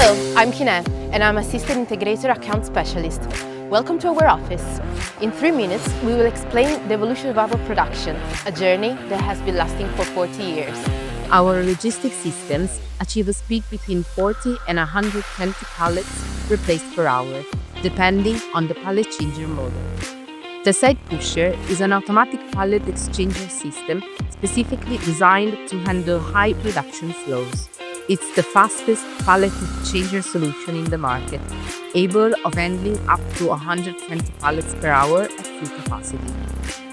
Hello, I'm Kine, and I'm a System Integrator Account Specialist. Welcome to our office. In 3 minutes, we will explain the evolution of our production, a journey that has been lasting for 40 years. Our logistics systems achieve a speed between 40 and 120 pallets replaced per hour, depending on the pallet changer model. The side pusher is an automatic pallet exchanger system specifically designed to handle high production flows. It's the fastest pallet exchanger solution in the market, able of handling up to 120 pallets per hour at full capacity.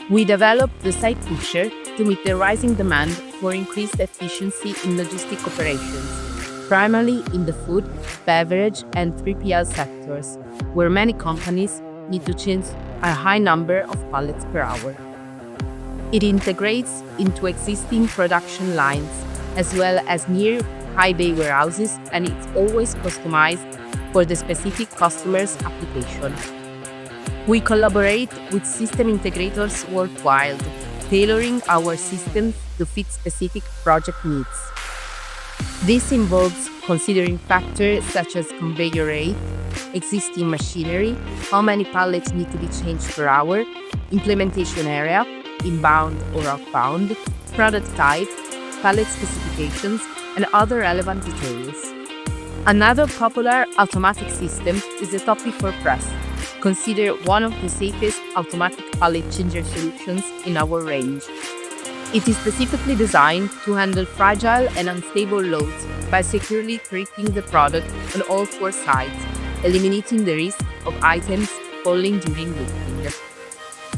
We developed the side pusher to meet the rising demand for increased efficiency in logistic operations, primarily in the food, beverage, and 3PL sectors, where many companies need to change a high number of pallets per hour. It integrates into existing production lines, as well as near high bay warehouses, and it's always customized for the specific customer's application. We collaborate with system integrators worldwide, tailoring our systems to fit specific project needs. This involves considering factors such as conveyor rate, existing machinery, how many pallets need to be changed per hour, implementation area, inbound or outbound, product type, pallet specifications, and other relevant details. Another popular automatic system is the Toppy for press, considered one of the safest automatic pallet changer solutions in our range. It is specifically designed to handle fragile and unstable loads by securely gripping the product on all 4 sides, eliminating the risk of items falling during lifting.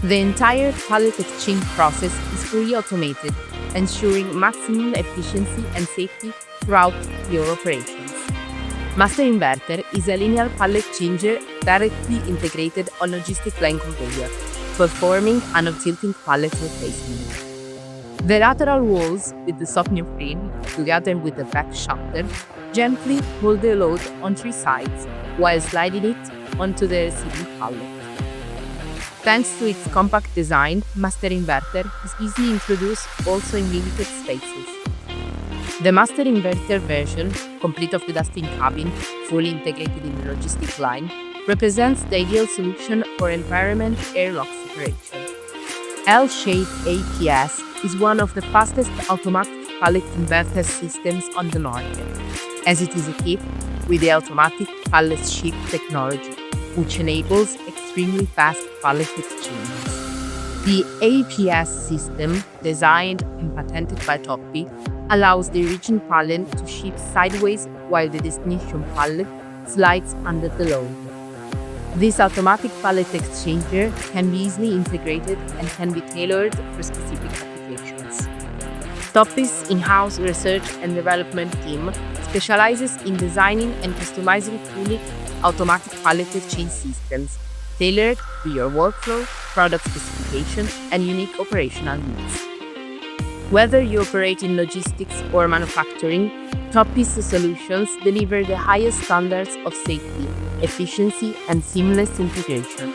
The entire pallet exchange process is fully automated, ensuring maximum efficiency and safety throughout your operations. Master Inverter is a linear pallet changer directly integrated on logistic line conveyor, performing an tilting pallet replacement. The lateral walls with the soft new frame, together with the back shutter, gently hold the load on 3 sides while sliding it onto the receiving pallet. Thanks to its compact design, Master Inverter is easily introduced also in limited spaces. The Master Inverter version, complete of the dusting cabin, fully integrated in the logistic line, represents the ideal solution for environment airlock separation. L-shaped APS is one of the fastest automatic pallet inverter systems on the market, as it is equipped with the automatic pallet shift technology, which enables extremely fast pallet exchanges. The APS system, designed and patented by Toppy, allows the origin pallet to shift sideways while the destination pallet slides under the load. This automatic pallet exchanger can be easily integrated and can be tailored for specific applications. Toppy's in-house research and development team specializes in designing and customizing fully automatic pallet exchange systems tailored to your workflow, product specification, and unique operational needs. Whether you operate in logistics or manufacturing, Toppy's solutions deliver the highest standards of safety, efficiency, and seamless integration.